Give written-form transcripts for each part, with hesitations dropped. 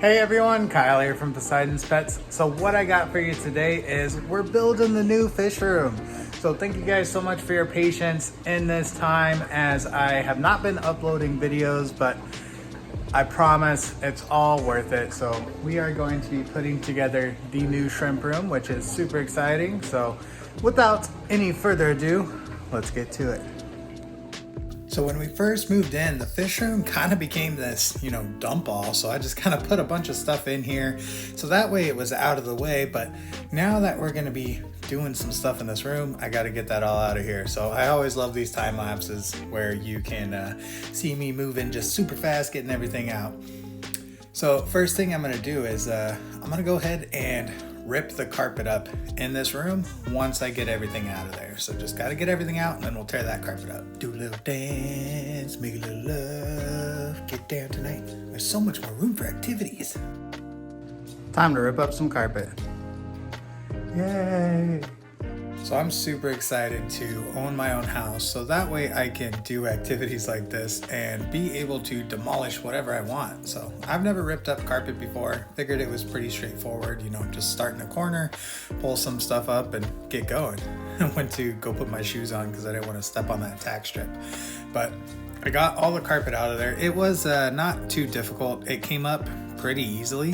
Hey everyone, Kyle here from Poseidon's Pets. So what I got for you today is we're building the new fish room. So thank you guys so much for your patience in this time, as I have not been uploading videos, but I promise it's all worth it. So we are going to be putting together the new shrimp room, which is super exciting. So without any further ado, let's get to it. So when we first moved in, the fish room kind of became this, dump all. So I just kind of put a bunch of stuff in here. So that way it was out of the way. But now that we're going to be doing some stuff in this room, I got to get that all out of here. So I always love these time lapses where you can see me moving just super fast, getting everything out. So first thing I'm going to do is I'm going to go ahead and rip the carpet up in this room once I get everything out of there. So just got to get everything out and then we'll tear that carpet up. Do a little dance, make a little love, get down tonight. There's so much more room for activities. Time to rip up some carpet. Yay! So I'm super excited to own my own house, so that way I can do activities like this and be able to demolish whatever I want. So I've never ripped up carpet before. Figured it was pretty straightforward, just start in a corner, pull some stuff up and get going. I went to go put my shoes on because I didn't want to step on that tack strip. But I got all the carpet out of there. It was not too difficult. It came up pretty easily.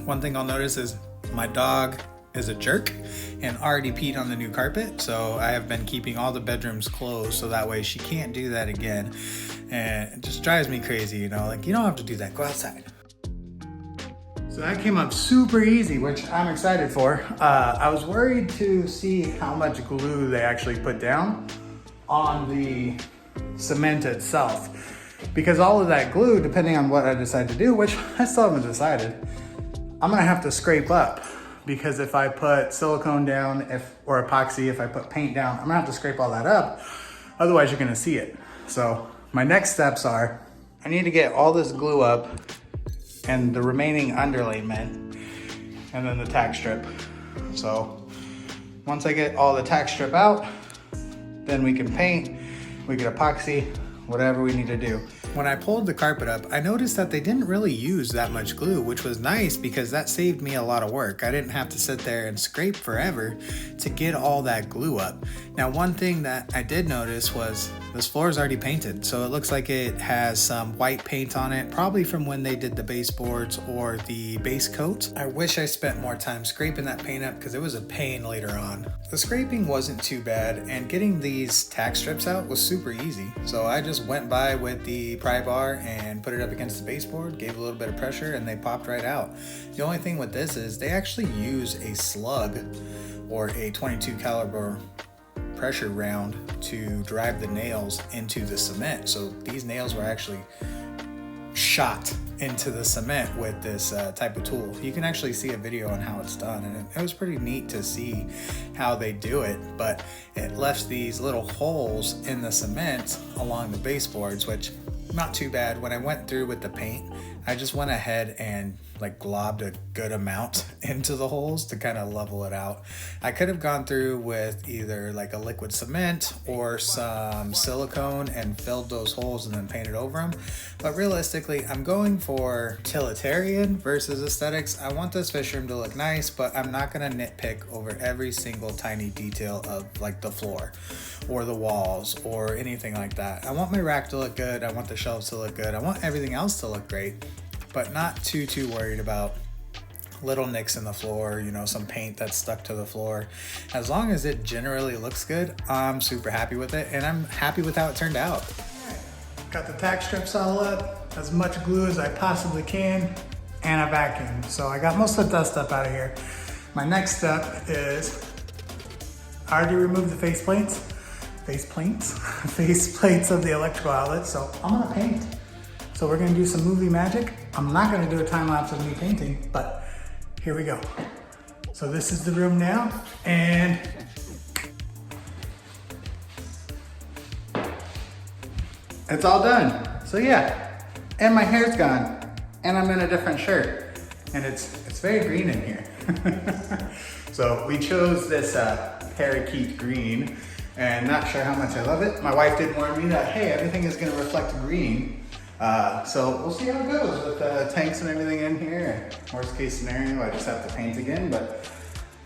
One thing I'll notice is my dog is a jerk and already peed on the new carpet, so I have been keeping all the bedrooms closed so that way she can't do that again. And it just drives me crazy, like, you don't have to do that, go outside. So that came up super easy, which I'm excited for. I was worried to see how much glue they actually put down on the cement itself, because all of that glue, depending on what I decide to do, which I still haven't decided, I'm gonna have to scrape up. Because if I put silicone down, or epoxy, if I put paint down, I'm gonna have to scrape all that up. Otherwise, you're gonna see it. So my next steps are, I need to get all this glue up and the remaining underlayment, and then the tack strip. So once I get all the tack strip out, then we can paint, we can epoxy, whatever we need to do. When I pulled the carpet up, I noticed that they didn't really use that much glue, which was nice because that saved me a lot of work. I didn't have to sit there and scrape forever to get all that glue up. Now, one thing that I did notice was this floor is already painted. So it looks like it has some white paint on it, probably from when they did the baseboards or the base coat. I wish I spent more time scraping that paint up because it was a pain later on. The scraping wasn't too bad, and getting these tack strips out was super easy. So I just went by with the pry bar and put it up against the baseboard, gave a little bit of pressure, and they popped right out. The only thing with this is they actually use a slug or a 22 caliber pressure round to drive the nails into the cement. So these nails were actually shot into the cement with this type of tool. You can actually see a video on how it's done, and it was pretty neat to see how they do it. But it left these little holes in the cement along the baseboards, which not too bad. When I went through with the paint, I just went ahead and globbed a good amount into the holes to kind of level it out. I could have gone through with either a liquid cement or some silicone and filled those holes and then painted over them. But realistically, I'm going for utilitarian versus aesthetics. I want this fish room to look nice, but I'm not gonna nitpick over every single tiny detail of the floor or the walls or anything like that. I want my rack to look good. I want the shelves to look good. I want everything else to look great, but not too worried about little nicks in the floor, some paint that's stuck to the floor. As long as it generally looks good, I'm super happy with it, and I'm happy with how it turned out. Got the tack strips all up, as much glue as I possibly can, and I vacuumed. So I got most of the dust up out of here. My next step is, I already removed the face plates of the electrical outlets, so I'm gonna paint. So we're gonna do some movie magic. I'm not gonna do a time lapse of me painting, but here we go. So this is the room now, and it's all done. So yeah, and my hair's gone, and I'm in a different shirt, and it's very green in here. So we chose this parakeet green, and not sure how much I love it. My wife did warn me that, hey, everything is gonna reflect green. So we'll see how it goes with the tanks and everything in here. Worst case scenario, I just have to paint again, but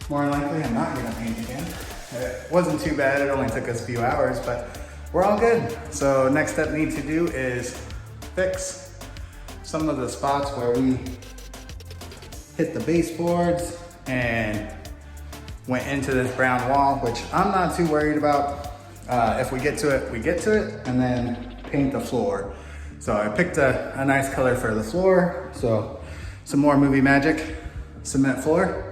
more than likely I'm not gonna paint again. It wasn't too bad, it only took us a few hours, but we're all good. So next step we need to do is fix some of the spots where we hit the baseboards and went into this brown wall, which I'm not too worried about. If we get to it, we get to it, and then paint the floor. So I picked a nice color for the floor. So some more movie magic, cement floor.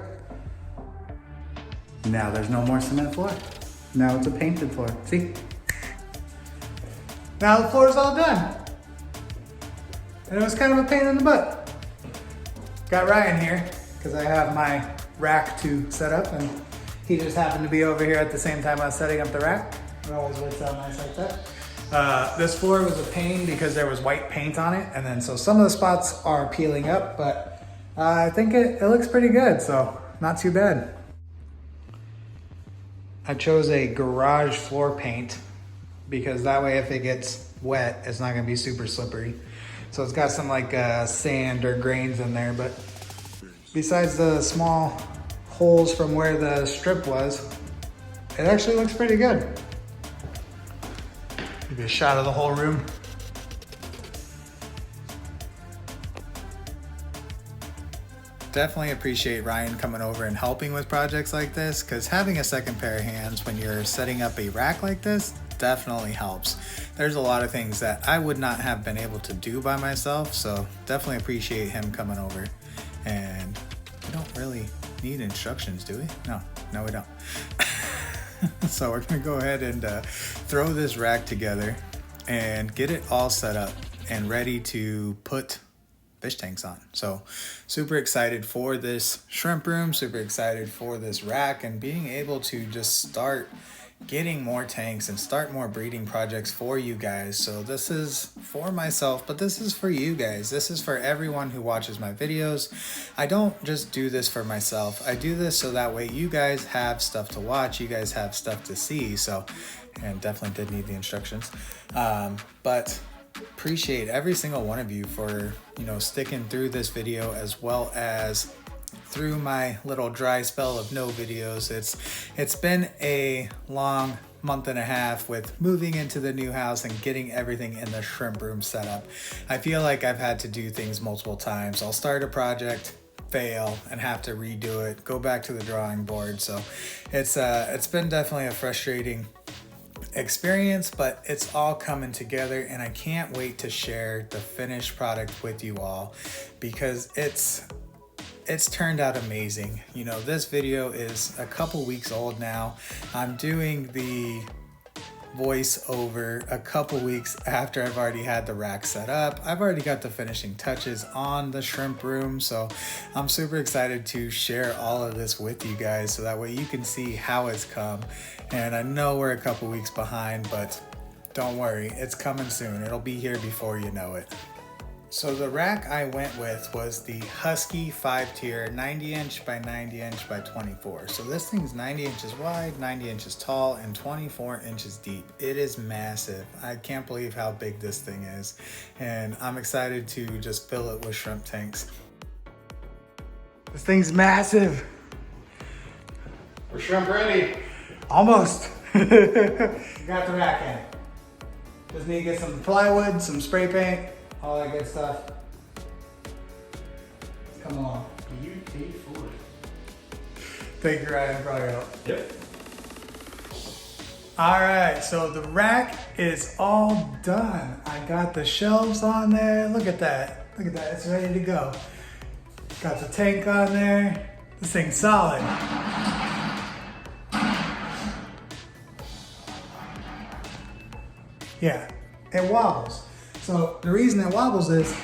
Now there's no more cement floor. Now it's a painted floor, see? Now the floor's all done. And it was kind of a pain in the butt. Got Ryan here, because I have my rack to set up, and he just happened to be over here at the same time I was setting up the rack. It always works out nice like that. This floor was a pain because there was white paint on it, and then so some of the spots are peeling up, but I think it looks pretty good, so not too bad. I chose a garage floor paint because that way if it gets wet, it's not gonna be super slippery. So it's got some like sand or grains in there, but besides the small holes from where the strip was, it actually looks pretty good. Give you a shot of the whole room. Definitely appreciate Ryan coming over and helping with projects like this, because having a second pair of hands when you're setting up a rack like this definitely helps. There's a lot of things that I would not have been able to do by myself, so definitely appreciate him coming over. And we don't really need instructions, do we? No, we don't. So we're gonna go ahead and throw this rack together and get it all set up and ready to put fish tanks on. So super excited for this shrimp room, super excited for this rack, and being able to just start getting more tanks and start more breeding projects for you guys. So this is for myself, but this is for you guys. This is for everyone who watches my videos. I don't just do this for myself. I do this so that way you guys have stuff to watch, you guys have stuff to see. So, and definitely did need the instructions. But appreciate every single one of you for, sticking through this video, as well as through my little dry spell of no videos. It's been a long month and a half with moving into the new house and getting everything in the shrimp room set up. I feel like I've had to do things multiple times. I'll start a project, fail, and have to redo it, go back to the drawing board. So it's been definitely a frustrating experience, but it's all coming together, and I can't wait to share the finished product with you all, because it's turned out amazing. This video is a couple weeks old now. I'm doing the voiceover a couple weeks after I've already had the rack set up. I've already got the finishing touches on the shrimp room, so I'm super excited to share all of this with you guys so that way you can see how it's come. And I know we're a couple weeks behind, but don't worry, it's coming soon. It'll be here before you know it. So the rack I went with was the Husky 5-tier 90-inch by 90-inch by 24. So this thing's 90 inches wide, 90 inches tall, and 24 inches deep. It is massive. I can't believe how big this thing is. And I'm excited to just fill it with shrimp tanks. This thing's massive. We're shrimp ready. Almost. Got the rack in. Just need to get some plywood, some spray paint, all that good stuff. Come along. You paid for it. Thank you, Ryan, for all your help. Yep. All right, so the rack is all done. I got the shelves on there. Look at that. Look at that. It's ready to go. Got the tank on there. This thing's solid. Yeah, it wobbles. So the reason it wobbles is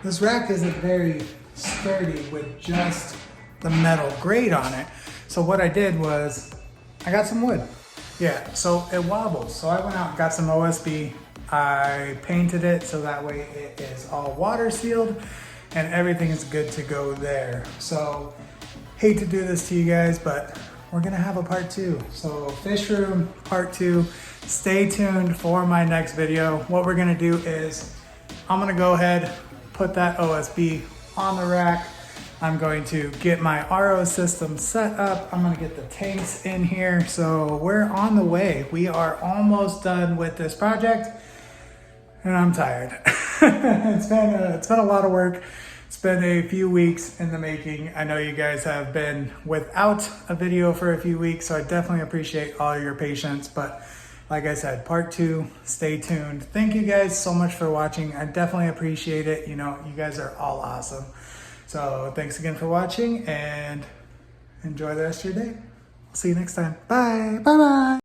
this rack isn't very sturdy with just the metal grate on it. So what I did was I got some wood. Yeah, so it wobbles. So I went out and got some OSB. I painted it so that way it is all water sealed and everything is good to go there. So hate to do this to you guys, but we're gonna have a part 2. So fish room part 2. Stay tuned for my next video. What we're gonna do is I'm gonna go ahead, put that OSB on the rack. I'm going to get my RO system set up. I'm gonna get the tanks in here. So we're on the way. We are almost done with this project and I'm tired. It's been a lot of work. It's been a few weeks in the making. I know you guys have been without a video for a few weeks, so I definitely appreciate all your patience. But like I said, part 2, stay tuned. Thank you guys so much for watching. I definitely appreciate it. You know, you guys are all awesome. So thanks again for watching and enjoy the rest of your day. See you next time. Bye. Bye-bye.